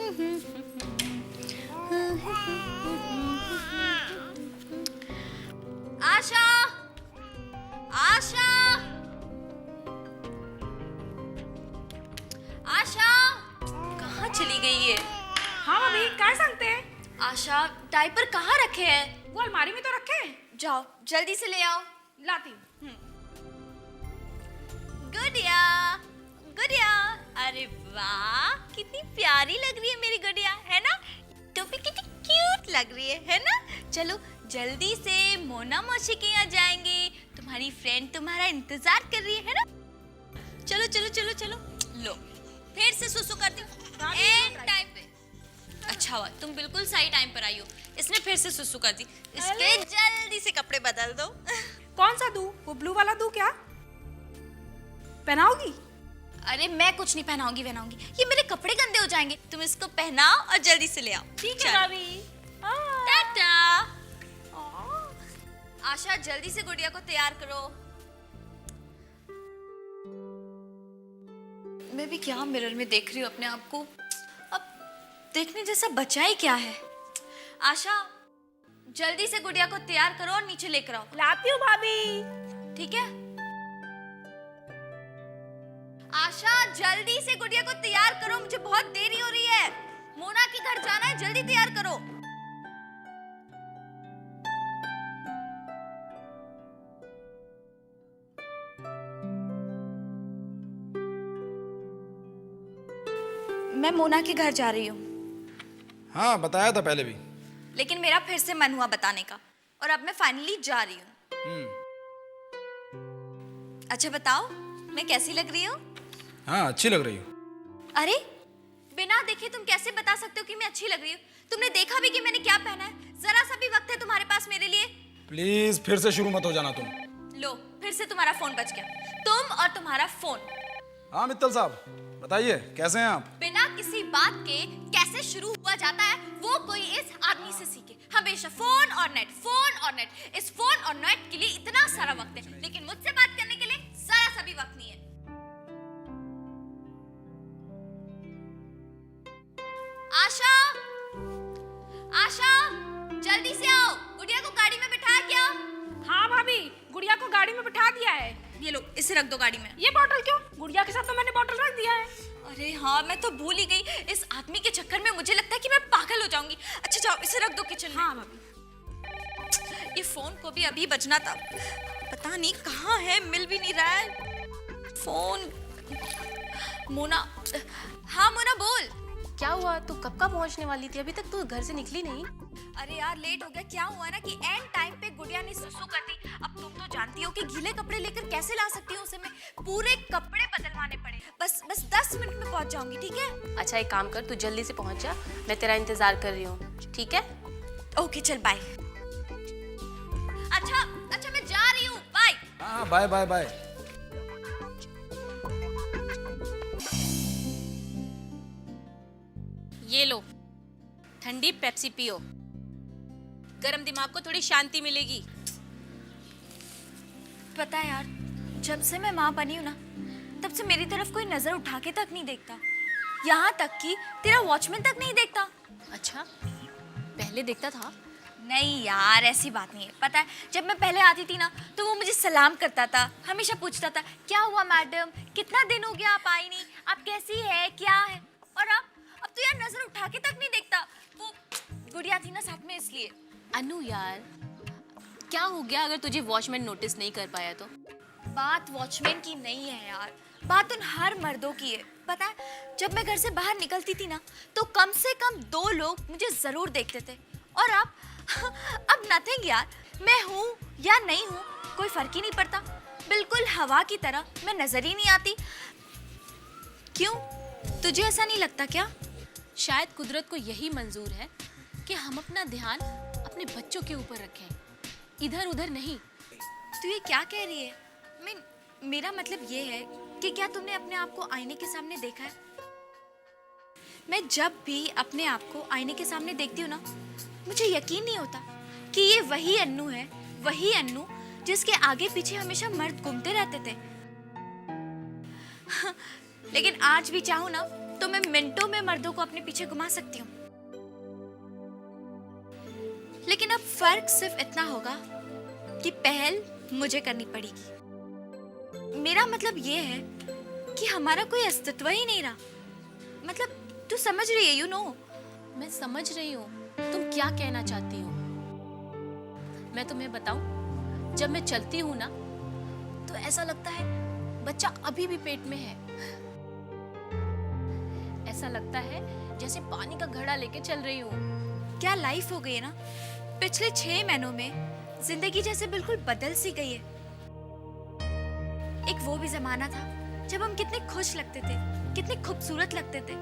आशा, आशा, आशा, कहाँ चली गई है? हाँ मम्मी, काय सांगते? आशा, डायपर कहाँ रखे हैं? वो अलमारी में तो रखे हैं। जाओ जल्दी से ले आओ। लाती हूँ। गुड़िया, गुड़िया, अरे वाह, कितनी प्यारी लग रही है मेरी गुड़िया, है ना? टोपी कितनी क्यूट लग रही है ना? चलो जल्दी से मोना मौसी के यहाँ जाएंगे, तुम्हारी फ्रेंड तुम्हारा इंतजार कर रही है ना? चलो चलो चलो चलो। लो फिर से सुसु करती हूँ एंड टाइम पे। अच्छा हुआ तुम बिल्कुल सही टाइम पर आई हो, इसने फिर से सुसु कर दी। इसके जल्दी से कपड़े बदल दो। कौन सा दूं? वो ब्लू वाला दूं क्या? पहनाओगी? अरे मैं कुछ नहीं पहनाऊंगी, ये मेरे कपड़े गंदे हो जाएंगे। तुम इसको पहनाओ और जल्दी से ले आओ। ठीक है भाभी। टाटा। आशा जल्दी से गुड़िया को तैयार करो। मैं भी क्या मिरर में देख रही हूँ अपने आप को, अब देखने जैसा बचा ही क्या है। आशा जल्दी से गुड़िया को तैयार करो और नीचे लेकर आओ। लाती हूँ भाभी। ठीक है आशा, जल्दी से गुड़िया को तैयार करो, मुझे बहुत देरी हो रही है। मोना के घर जाना है, जल्दी तैयार करो। मैं मोना के घर जा रही हूँ। हाँ बताया था पहले भी। लेकिन मेरा फिर से मन हुआ बताने का, और अब मैं फाइनली जा रही हूँ। अच्छा बताओ मैं कैसी लग रही हूँ? हाँ अच्छी लग रही हो। अरे बिना देखे तुम कैसे बता सकते हो कि मैं अच्छी लग रही हूँ? तुमने देखा भी कि मैंने क्या पहना है? जरा सा भी वक्त है तुम्हारे पास मेरे लिए? प्लीज फिर से शुरू मत हो जाना तुम। लो फिर से तुम्हारा फोन बज गया, तुम और तुम्हारा फोन। हाँ मित्तल साहब बताइए कैसे हैं आप? बिना किसी बात के कैसे शुरू हुआ जाता है वो कोई इस आदमी से सीखे। हमेशा फोन और नेट, फोन और नेट। इस फोन और नेट के लिए इतना सारा वक्त है, लेकिन मुझसे बात करने के लिए जरा सा भी वक्त नहीं है। आशा, आशा जल्दी से आओ, गुड़िया को गाड़ी में बिठा क्या? हाँ भाभी, गुड़िया को गाड़ी में बिठा दिया है। ये लो इसे रख दो गाड़ी में। ये बॉटल क्यों? गुड़िया के साथ तो मैंने बॉटल रख दिया है। अरे हाँ मैं तो भूल ही गई, इस आदमी के चक्कर में मुझे लगता है कि मैं पागल हो जाऊंगी। अच्छा जाओ इसे रख दो किचन में। हाँ भाभी। ये फोन को भी अभी बजना था, पता नहीं कहाँ है, मिल भी नहीं रहा है फोन। मोना, हाँ मोना बोल। क्या हुआ? तू कब का पहुंचने वाली थी? अभी तक तू घर से निकली नहीं। अरे यार लेट हो गया। क्या हुआ ना कि एंड टाइम पे गुड़िया ने सुसु कर दी। अब तुम तो जानती हो कि गीले कपड़े लेकर कैसे ला सकती हूँ उसे मैं, पूरे कपड़े बदलवाने पड़े। बस 10 मिनट में पहुंच जाऊंगी। ठीक है? अच्छा एक काम कर, तू जल्दी से पहुंच जा, मैं तेरा इंतजार कर रही हूँ। ठीक है? ओके चल बाय। अच्छा मैं जा रही हूँ, बाय। हाँ बाय बाय बाय। ये लो ठंडी पेप्सी पियो, गरम दिमाग को थोड़ी शांति मिलेगी। पता है यार, जब से मैं माँ बनी हूँ ना, तब से मेरी तरफ कोई नजर उठा के तक नहीं देखता। यहाँ तक कि तेरा वॉचमैन तक नहीं देखता। अच्छा पहले देखता था? नहीं यार ऐसी बात नहीं है। पता है जब मैं पहले आती थी ना तो वो मुझे सलाम करता था, हमेशा पूछता था क्या हुआ मैडम, कितना दिन हो गया आप आई नहीं, आप कैसी है, क्या है। और अब तो यार नजर उठा के तक नहीं देखता। वो गुड़िया थी ना साथ में इसलिए। अनु यार क्या हो गया अगर तुझे वॉचमैन नोटिस नहीं कर पाया तो? बात वॉचमैन की नहीं है यार, बात उन हर मर्दों की है। पता है जब मैं घर से बाहर निकलती थी ना तो कम से कम 2 लोग मुझे जरूर देखते थे। और अब नथिंग यार, मैं हूँ या नहीं हूँ कोई फर्क ही नहीं पड़ता। बिल्कुल हवा की तरह मैं नजर ही नहीं आती। क्यों, तुझे ऐसा नहीं लगता क्या? शायद कुदरत को यही मंजूर है कि हम अपना ध्यान अपने बच्चों के ऊपर रखें, इधर उधर नहीं। तू ये क्या कह रही है? मेरा मतलब ये है कि क्या तुमने अपने आप को आईने के सामने देखा है? मैं जब भी अपने आप को आईने के सामने देखती हूँ ना, मुझे यकीन नहीं होता कि ये वही अन्नू है, वही अन्नू जिसके आगे पीछे हमेशा मर्द घूमते रहते थे। लेकिन आज भी चाहूँ ना तो मैं मिनटों में मर्दों को अपने पीछे घुमा सकती हूँ, लेकिन अब फर्क सिर्फ इतना होगा कि पहल मुझे करनी पड़ेगी। मेरा मतलब ये है कि हमारा कोई अस्तित्व ही नहीं रहा। मतलब तू समझ रही है, यू नो। मैं समझ रही हूँ तुम क्या कहना चाहती हो। मैं तुम्हें बताऊं, जब मैं चलती हूँ ना तो ऐसा लगता है बच्चा अभी भी पेट में है। ऐसा लगता है जैसे पानी का घड़ा लेके चल रही हूँ। क्या लाइफ हो गई है ना। पिछले 6 महीनों में जिंदगी जैसे बिल्कुल बदल सी गई है। एक वो भी जमाना था जब हम कितने खुश लगते थे, कितने खूबसूरत लगते थे,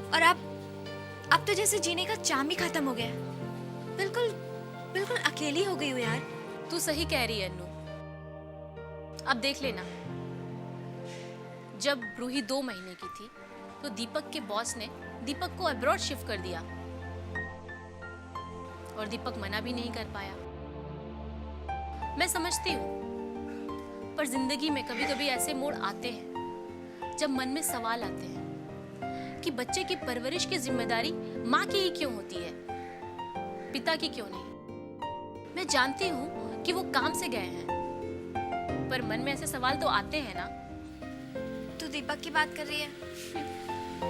और अब तो जैसे जीने का चाम ही खत्म हो गया है। बिल्कुल बिल्कुल अकेली हो गई हूँ यार। तू सही कह रही है अन्नू। अब देख लेना, जब रूही 2 महीने की थी तो दीपक के बॉस ने दीपक को अब्रॉड शिफ्ट कर दिया और दीपक मना भी नहीं कर पाया। मैं समझती हूँ, पर जिंदगी में कभी कभी ऐसे मोड़ आते हैं जब मन में सवाल आते हैं कि बच्चे की परवरिश की जिम्मेदारी माँ की ही क्यों होती है, पिता की क्यों नहीं। मैं जानती हूँ कि वो काम से गए हैं, पर मन में ऐसे सवाल तो आते हैं ना। तू दीपक की बात कर रही है?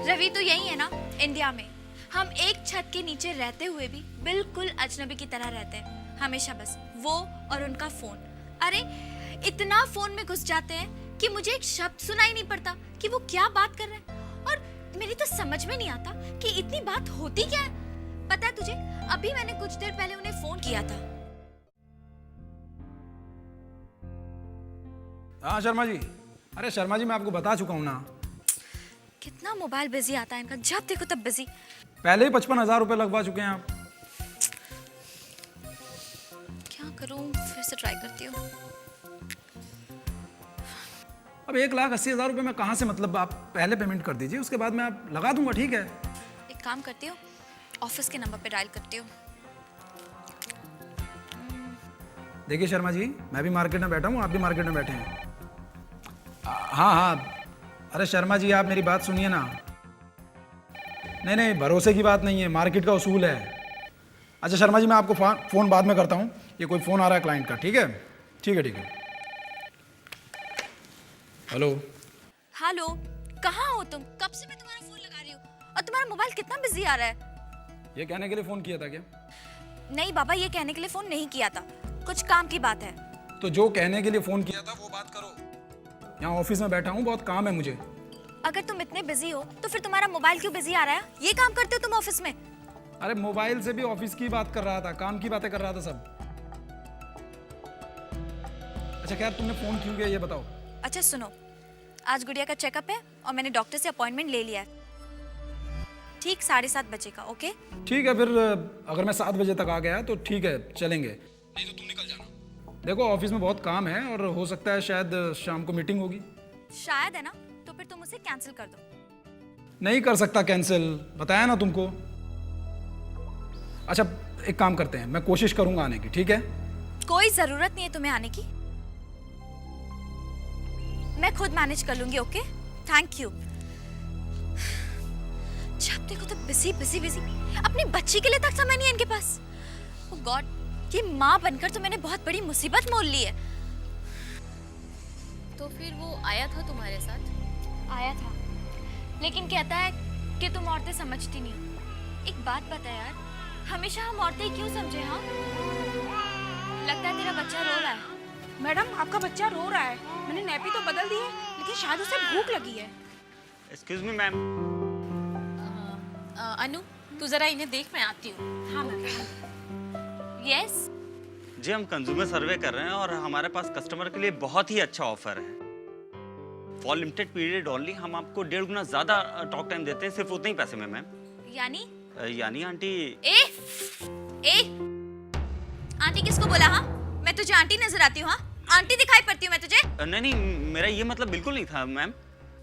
रवि तो यही है ना, इंडिया में। हम एक छत के नीचे रहते हुए भी बिल्कुल अजनबी की तरह रहते हैं। हमेशा बस वो और उनका फोन। अरे इतना फोन में घुस जाते हैं कि मुझे एक शब्द सुनाई नहीं पड़ता कि वो क्या बात कर रहे हैं। और मेरी तो समझ में नहीं आता कि इतनी बात होती क्या है। पता है तुझे, अभी मैंने कुछ देर पहले उन्हें फोन किया था। हाँ शर्मा जी। अरे शर्मा जी, मैं आपको बता चुका हूँ ना। कितना मोबाइल बिजी आता है इनका, जब देखो तब बिजी। पहले ही 55,000 रुपये लगवा चुके हैं आप। क्या करूं, फिर से ट्राई करती हूँ। अब 1,80,000 रुपये मैं कहाँ से, मतलब आप पहले पेमेंट कर दीजिए, उसके बाद मैं आप लगा दूंगा, ठीक है? एक काम करती हूँ, ऑफिस के नंबर पे डायल करती हूँ। देखिए शर्मा जी, मैं भी मार्केट में बैठा हूँ, आप भी मार्केट में बैठे हैं। हाँ हाँ, अरे शर्मा जी आप मेरी बात सुनिए ना। नहीं नहीं, भरोसे की बात नहीं है, मार्केट का उसूल है। अच्छा शर्मा जी, मैं आपको फ़ोन बाद में करता हूँ, ये कोई फ़ोन आ रहा है क्लाइंट का, ठीक है? ठीक है ठीक है। हेलो हेलो, कहाँ हो तुम? कब से मैं तुम्हारा फोन लगा रही हूँ और तुम्हारा मोबाइल कितना बिजी आ रहा है। ये कहने के लिए फ़ोन किया था क्या? नहीं बाबा, ये कहने के लिए फोन नहीं किया था, कुछ काम की बात है। तो जो कहने के लिए फ़ोन किया था वो बात करो। यहाँ ऑफिस में बैठा हूँ, बहुत काम है मुझे। अगर तुम इतने बिजी हो तो फिर तुम्हारा मोबाइल क्यों बिजी आ रहा है? ये काम करते हो तुम ऑफिस में? अरे मोबाइल से भी ऑफिस की बात कर रहा था, काम की बातें कर रहा था सब। अच्छा खैर, तुमने फ़ोन क्यों किया ये बताओ। अच्छा सुनो, आज गुड़िया का चेकअप है और मैंने डॉक्टर से अपॉइंटमेंट ले लिया है। ठीक 7:30 बजे का, ओके? ठीक है फिर, अगर मैं 7 बजे तक आ गया तो ठीक है, चलेंगे। नहीं तो तुम निकल जाना। देखो ऑफिस में बहुत काम है और हो सकता है शायद शाम को मीटिंग होगी। शायद है ना, तो फिर तुम उसे कैंसिल कर दो। नहीं कर सकता कैंसिल, बताया ना तुमको। अच्छा एक काम करते हैं, मैं कोशिश करूंगा आने की, ठीक है? कोई जरूरत नहीं है तुम्हें आने की, मैं खुद मैनेज कर लूंगी, ओके? Thank you. जब देखो तो बिजी बिजी बिजी, अपनी बच्ची के लिए तक समय नहीं है इनके पास। ओह गॉड, ये माँ बनकर तो मैंने बहुत बड़ी मुसीबत मोल ली है। तो फिर वो आया था तुम्हारे साथ? आया था, लेकिन कहता है कि तुम औरतें समझती नहीं हो। एक बात बता यार, हमेशा हम औरतें क्यों समझे? हाँ, लगता है तेरा बच्चा रो रहा है। मैडम आपका बच्चा रो रहा है। मैंने नैपी तो बदल दी है, लेकिन शायद उसे भूख लगी है। Excuse me ma'am. अनु तू जरा इन्हें देख, मैं आती हूँ। हाँ मैम। यस, जी हम कंज्यूमर सर्वे कर रहे हैं और हमारे पास कस्टमर के लिए बहुत ही अच्छा ऑफर है। फॉर लिमिटेड पीरियड ओनली हम आपको 1.5 गुना ज्यादा टॉक टाइम देते हैं, सिर्फ उतने ही पैसे में मैम। यानी यानी आंटी। ए आंटी किसको बोला? हाँ, मैं तुझे आंटी नजर आती हूँ? हाँ, आंटी दिखाई पड़ती हूँ मैं तुझे? नहीं नहीं, मेरा ये मतलब बिल्कुल नहीं था मैम।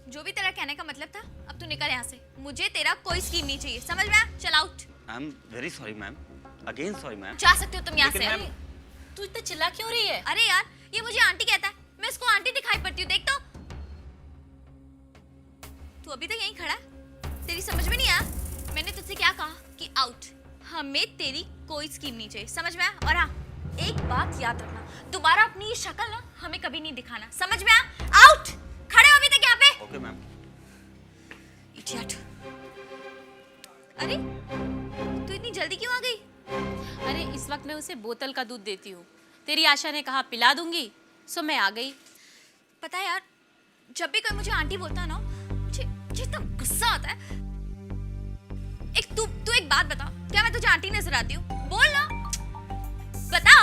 जो भी तेरा कहने का मतलब था, अब तू निकल यहाँ से। मुझे तेरा कोई स्कीम नहीं चाहिए, समझ में आया? चल out. I am very sorry ma'am, again sorry ma'am. जा सकते हो तुम यहाँ से। लेकिन मैम- तू इतना चिल्ला क्यों रही है? अरे यार, ये मुझे आंटी कहता है, मैं इसको आंटी दिखाई पड़ती हूँ, देख तो। तू अभी तक यहीं खड़ा है? तेरी समझ में नहीं आया? मैंने तुझसे क्या कहा कि आउट। हमें तेरी कोई स्कीम नहीं चाहिए, समझ में आया? और हाँ, एक बात याद रखना, दोबारा अपनी ये शक्ल ना हमें कभी नहीं दिखाना, समझ में आया? आउट। खड़े हो अभी तक यहाँ पे। Okay ma'am. इडियट। अरे तू इतनी जल्दी क्यों आ गई? अरे इस वक्त मैं उसे बोतल का दूध देती हूँ। तेरी आशा ने कहा पिला दूंगी, सो मैं आ गई। पता है यार, जब भी कोई मुझे आंटी बोलता है ना, मुझे इतना गुस्सा आता है। तू एक बात बता, क्या मैं तुझे आंटी नजर आती हूँ? बोल ना, बता।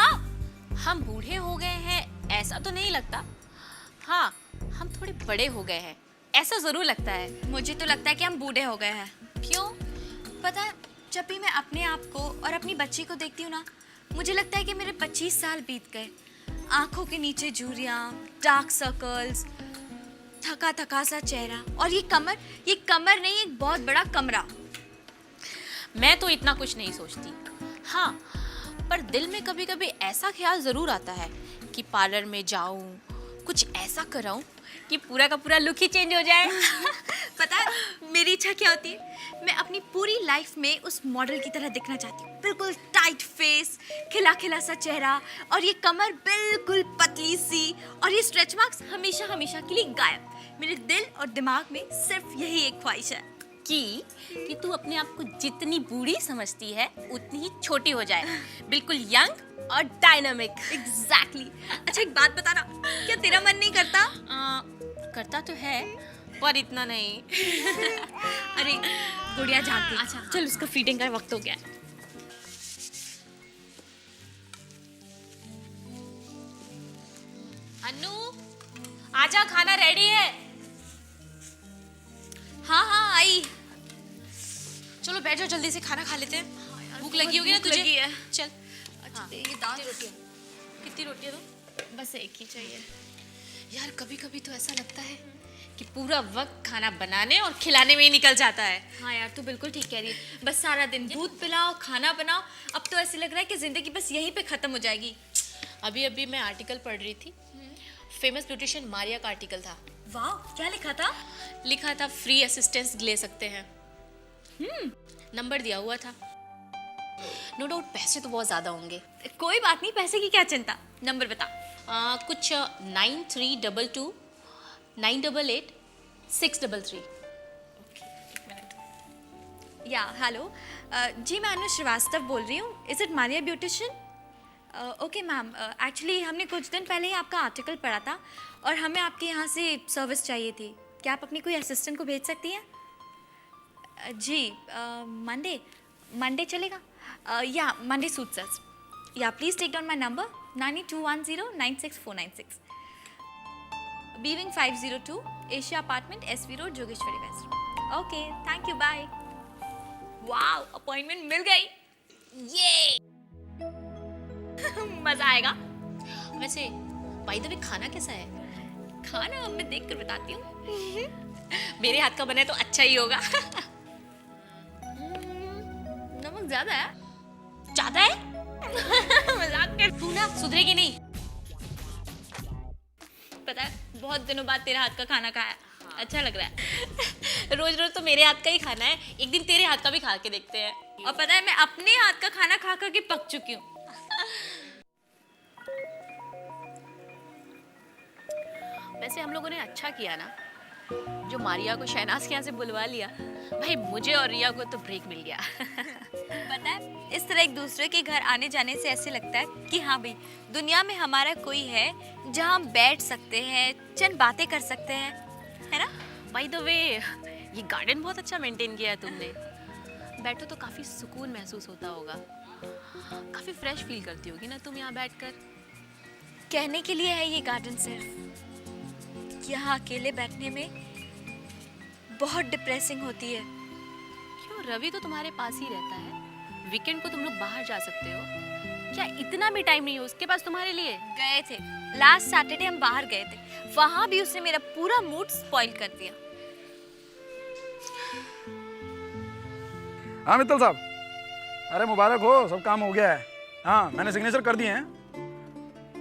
हम बूढ़े हो गए हैं ऐसा तो नहीं लगता, हाँ हम थोड़े बड़े हो गए हैं ऐसा जरूर लगता है। मुझे तो लगता है कि हम बूढ़े हो गए हैं। क्यों? पता है, जब भी मैं अपने आप को और अपनी बच्ची को देखती हूँ ना, मुझे लगता है कि मेरे 25 साल बीत गए। आंखों के नीचे झुर्रियाँ, डार्क सर्कल्स, थका थका सा चेहरा, और ये कमर नहीं, एक बहुत बड़ा कमरा। मैं तो इतना कुछ नहीं सोचती, हाँ पर दिल में कभी कभी ऐसा ख्याल जरूर आता है कि पार्लर में जाऊं, कुछ ऐसा कराऊं कि पूरा का पूरा लुक ही चेंज हो जाए। पता है मेरी इच्छा क्या होती है? मैं अपनी पूरी लाइफ में उस मॉडल की तरह दिखना चाहती हूँ। बिल्कुल टाइट फेस, खिला खिला सा चेहरा, और ये कमर बिल्कुल पतली सी, और ये स्ट्रेच मार्क्स हमेशा हमेशा के लिए गायब। मेरे दिल और दिमाग में सिर्फ यही एक ख्वाहिश है कि तू अपने आप को जितनी बूढ़ी समझती है उतनी ही छोटी हो जाए, बिल्कुल यंग और डायनामिक। एग्जैक्टली। अच्छा एक बात बता ना, क्या तेरा मन नहीं करता? करता तो है पर इतना नहीं। अरे गुड़िया जाग गई। अच्छा चल, उसका फीडिंग का वक्त हो गया है। अन्नू आजा, खाना रेडी है। हाँ आई। चलो बैठ जाओ, जल्दी से खाना खा लेते हैं। भूख लगी होगी ना तुझे? लगी है। चल। अच्छा ये दाल रोटियां, कितनी रोटियां दो? बस एक ही चाहिए। यार कभी कभी तो ऐसा लगता है कि पूरा वक्त खाना बनाने और खिलाने में ही निकल जाता है। हाँ यार तू बिल्कुल ठीक कह रही है। बस सारा दिन दूध पिलाओ, खाना बनाओ, अब तो ऐसे लग रहा है कि जिंदगी बस यहीं पे खत्म हो जाएगी। अभी अभी मैं आर्टिकल पढ़ रही थी, फेमस ब्यूटिशियन मारिया का आर्टिकल था। वाह, क्या लिखा था? लिखा था फ्री असिस्टेंस ले सकते हैं। नंबर दिया हुआ था। नो डाउट पैसे तो बहुत ज्यादा होंगे। कोई बात नहीं, पैसे की क्या चिंता। नंबर बता। कुछ 9322 988 633। या हेलो जी, मैं अनु श्रीवास्तव बोल रही हूँ। Is it Maria beautician? Okay ma'am, actually हमने कुछ दिन पहले ही आपका आर्टिकल पढ़ा था और हमें आपके यहाँ से सर्विस चाहिए थी। क्या आप अपनी कोई असिस्टेंट को भेज सकती हैं? जी मंडे चलेगा? या मंडे सूट्स अस। या please take down my number 9210964996, B-Wing 502, Asia apartment, SV road, Jogeshwari west. Okay thank you, bye. Wow, appointment मिल गई, ये मजा आएगा। वैसे बाय द वे खाना कैसा है? खाना अब मैं देख कर बताती हूँ। मेरे हाथ का बना तो अच्छा ही होगा। नमक ज्यादा है। ज्यादा है? मजाक कर। तू ना सुधरेगी नहीं। पता है बहुत दिनों बाद तेरे हाथ का खाना खाया, अच्छा लग रहा है। रोज रोज तो मेरे हाथ का ही खाना है, एक दिन तेरे हाथ का भी खा के देखते हैं। और पता है मैं अपने हाथ का खाना खा कर के पक चुकी हूँ। वैसे हम लोगों ने अच्छा किया ना जो मारिया को शहनाज के यहाँ से बुलवा लिया। भाई मुझे और रिया को तो ब्रेक मिल गया। पता है इस तरह एक दूसरे के घर आने जाने से ऐसे लगता है कि हाँ भाई दुनिया में हमारा कोई है जहाँ हम बैठ सकते हैं, चंद बातें कर सकते हैं, है ना? बाय द वे ये गार्डन बहुत अच्छा मेंटेन किया है तुमने। बैठो तो काफी सुकून महसूस होता होगा, काफी फ्रेश फील करती होगी ना तुम यहाँ बैठकर। कहने के लिए है ये गार्डन, सिर्फ यहाँ अकेले बैठने में बहुत डिप्रेसिंग होती है। क्यों, रवि तो तुम्हारे पास ही रहता है, वीकेंड को तुम लोग बाहर जा सकते हो। क्या इतना भी टाइम नहीं हो उसके पास तुम्हारे लिए? गए थे लास्ट सैटरडे, हम बाहर गए थे, वहां भी उसने मेरा पूरा मूड स्पॉइल कर दिया। हाँ मित्तल साहब, अरे मुबारक हो, सब काम हो गया है। हाँ मैंने सिग्नेचर कर दिए हैं।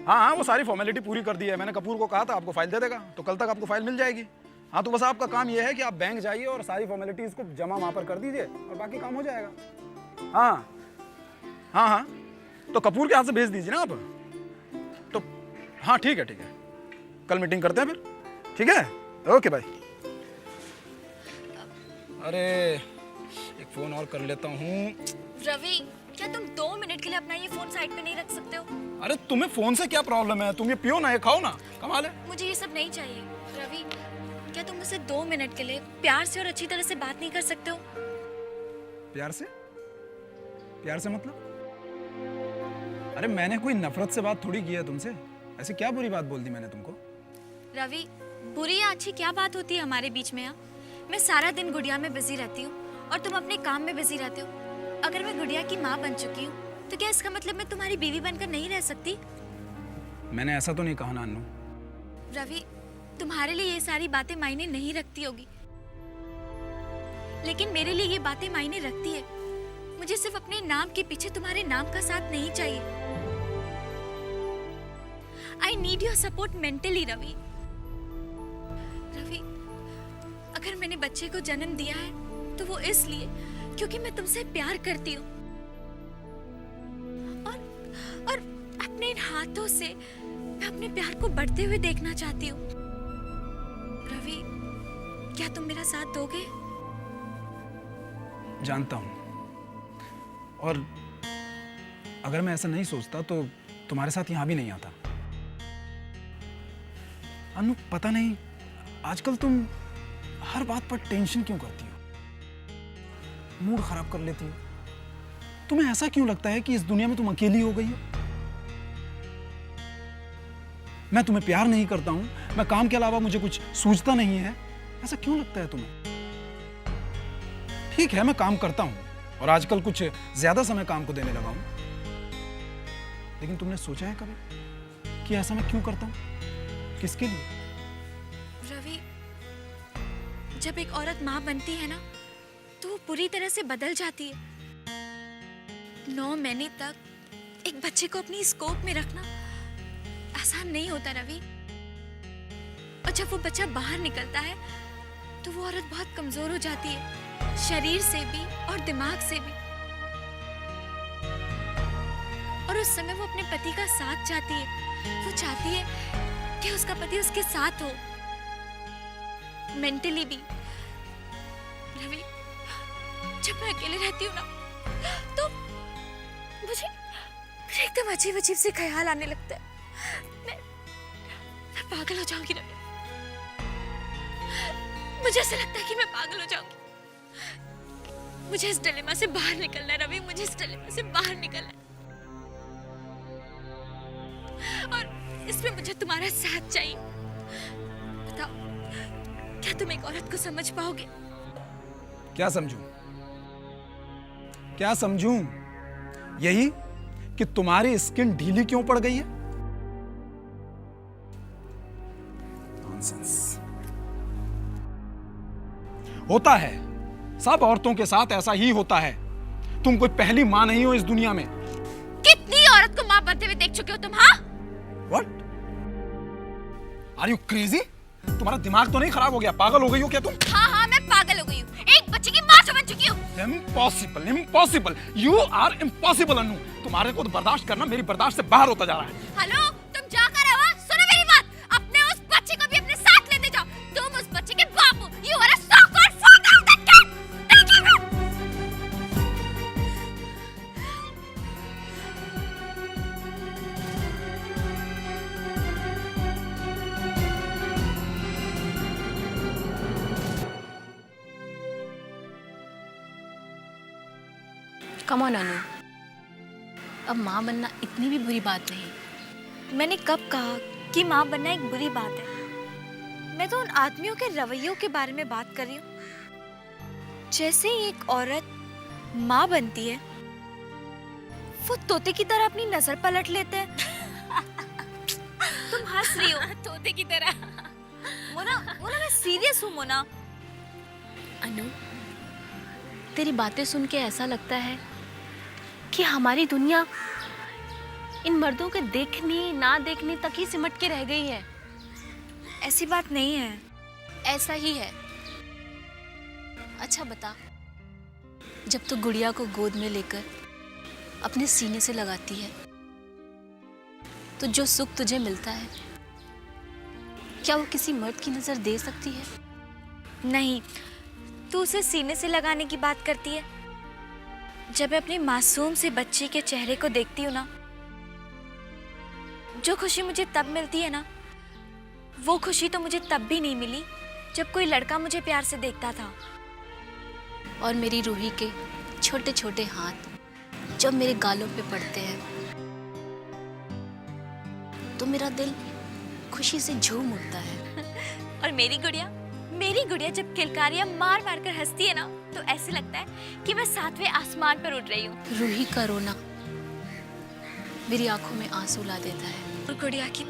हाँ हाँ वो सारी फॉर्मेलिटी पूरी कर दी है। मैंने कपूर को कहा था आपको फाइल दे देगा, तो कल तक आपको फाइल मिल जाएगी। हाँ तो बस आपका काम ये है कि आप बैंक जाइए और सारी फॉर्मेलिटीज को जमा वहाँ पर कर दीजिए और बाकी काम हो जाएगा। हाँ हाँ हाँ, तो कपूर के हाथ से भेज दीजिए ना आप। तो हाँ ठीक है, कल मीटिंग करते हैं फिर, ठीक है? Okay bye. अरे एक फ़ोन और कर लेता हूँ। रवि, क्या तुम 2 मिनट के लिए अपना ये फोन साइड पे नहीं रख सकते हो? अरे तुम्हें फ़ोन से क्या प्रॉब्लम है? तुम ये पियो ना, ये खाओ ना, कमाल है। मुझे ये सब नहीं चाहिए। रवि, क्या तुम मुझसे 2 मिनट के लिए प्यार से और अच्छी तरह से बात नहीं कर सकते हो? प्यार से? प्यार से मतलब? अरे मैंने कोई नफरत से बात थोड़ी की है तुमसे। ऐसे क्या बुरी बात बोल दी मैंने तुमको? रवि, बुरी या अच्छी क्या बात होती है हमारे बीच में? मैं सारा दिन गुड़िया में बिजी रहती हूँ और तुम अपने काम में बिजी रहते हो। अगर मैं गुड़िया की माँ बन चुकी हूँ तो क्या इसका मतलब मैं तुम्हारी बीवी बनकर नहीं रह सकती? मैंने ऐसा तो नहीं कहा ना अन्नू। रवि, तुम्हारे लिए ये सारी बातें मायने नहीं रखती होगी, लेकिन मेरे लिए ये बातें मायने रखती है। मुझे सिर्फ अपने नाम के पीछे तुम्हारे नाम का साथ नहीं चाहिए। I need your support mentally Ravi. Ravi, अगर मैंने बच्चे को जन्म दिया है तो वो इसलिए क्योंकि मैं तुमसे प्यार करती हूँ और अपने इन हाथों से मैं अपने प्यार को बढ़ते हुए देखना चाहती हूँ। रवि, क्या तुम मेरा साथ दोगे? जानता हूँ, और अगर मैं ऐसा नहीं सोचता तो तुम्हारे साथ यहाँ भी नहीं आता। अनु, पता नहीं आजकल तुम हर बात पर टेंशन क्यों करती हो, मूड खराब कर लेती हो। तुम्हें ऐसा क्यों लगता है कि इस दुनिया में तुम अकेली हो गई हो? मैं तुम्हें प्यार नहीं करता हूं, मैं काम के अलावा मुझे कुछ सूझता नहीं है, ऐसा क्यों लगता है तुम्हें? ठीक है, मैं काम करता हूं और आजकल कुछ ज्यादा समय काम को देने लगा हूं, लेकिन तुमने सोचा है कभी कि ऐसा मैं क्यों करता हूं? किसके लिए? रवि, जब एक औरत माँ बनती है ना तो वो पूरी तरह से बदल जाती है। 9 महीने तक एक बच्चे को अपनी स्कोप में रखना आसान नहीं होता रवि, और जब वो बच्चा बाहर निकलता है तो वो औरत बहुत कमजोर हो जाती है, शरीर से भी और दिमाग से भी। और उस समय वो अपने पति का साथ चाहती है, वो चाहती है कि उसका पति उसके साथ हो, मेंटली भी। रवि, जब मैं अकेले रहती हूँ ना तो मुझे एकदम अजीब अजीब से ख्याल आने लगता है। मैं पागल हो जाऊंगी रवि, मुझे ऐसा लगता है कि मैं पागल हो जाऊंगी। मुझे इस डिलेमा से बाहर निकलना है रवि, मुझे इस डिलेमा से बाहर निकलना है, और इसमें मुझे तुम्हारा साथ चाहिए। बताओ, क्या तुम एक औरत को समझ पाओगे? क्या समझूं? क्या समझूं? यही कि तुम्हारी स्किन ढीली क्यों पड़ गई है? नॉनसेंस। होता है, सब औरतों के साथ ऐसा ही होता है। तुम कोई पहली मां नहीं हो इस दुनिया में। कितनी औरत को मां बनते हुए देख चुके हो तुम? हाँ, What? Are you crazy? तुम्हारा दिमाग तो नहीं खराब हो गया? पागल हो गई हो क्या तुम? हाँ, मैं पागल हो गई हूँ, एक बच्चे की माँ बन चुकी हूँ। Impossible, impossible. You are impossible, Annu. तुम्हारे को तो बर्दाश्त करना मेरी बर्दाश्त से बाहर होता जा रहा है। हेलो, तुम जा कर रहे हो? सुनो मेरी बात, अपने उस बच्चे को भी अपने साथ लेते जाओ। तुम उस बच्चे के बाप हो। You are a so-called father of that kid. Take him out. Come on Anu, अब माँ बनना इतनी भी बुरी बात नहीं। मैंने कब कहा कि माँ बनना एक बुरी बात है? मैं तो उन आदमियों के रवैयों के बारे में बात कर रही हूँ। जैसे ही एक औरत माँ बनती है, वो तोते की तरह अपनी नजर पलट लेते हैं। तुम हंस रही हो। तोते की तरह। मोना, मैं सीरियस हूँ मोना। अनु, तेरी बातें सुन के ऐसा लगता है कि हमारी दुनिया इन मर्दों के देखने ना देखने तक ही सिमट के रह गई है। ऐसी बात नहीं है। ऐसा ही है। अच्छा बता, जब तू गुड़िया को गोद में लेकर अपने सीने से लगाती है तो जो सुख तुझे मिलता है, क्या वो किसी मर्द की नजर दे सकती है? नहीं, तू उसे सीने से लगाने की बात करती है। जब मैं अपने मासूम से बच्चे के चेहरे को देखती हूँ ना, जो खुशी मुझे तब मिलती है ना, वो खुशी तो मुझे तब भी नहीं मिली जब कोई लड़का मुझे प्यार से देखता था। और मेरी रूही के छोटे छोटे हाथ जब मेरे गालों पे पड़ते हैं तो मेरा दिल खुशी से झूम उठता है। और मेरी गुड़िया जब किलकारियां मार मार कर हंसती है ना, तो ऐसे लगता है कि मैं 7वें आसमान पर उड़ रही हूँ। रूही का रोना मेरी आंखों में आंसू ला देता है। और गुड़िया की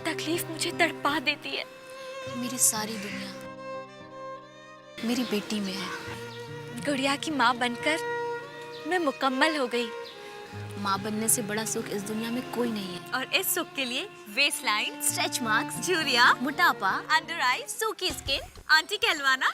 तकलीफ मुझे तड़पा देती है। मेरी सारी दुनिया मेरी बेटी में है। गुड़िया की माँ बनकर मैं मुकम्मल हो गई। माँ बनने से बड़ा सुख इस दुनिया में कोई नहीं है। और इस सुख के लिए वेस्ट लाइन, स्ट्रेच मार्क्स, झुर्रियां, मोटापा, अंडर आई, सूखी स्किन, आंटी कहलवाना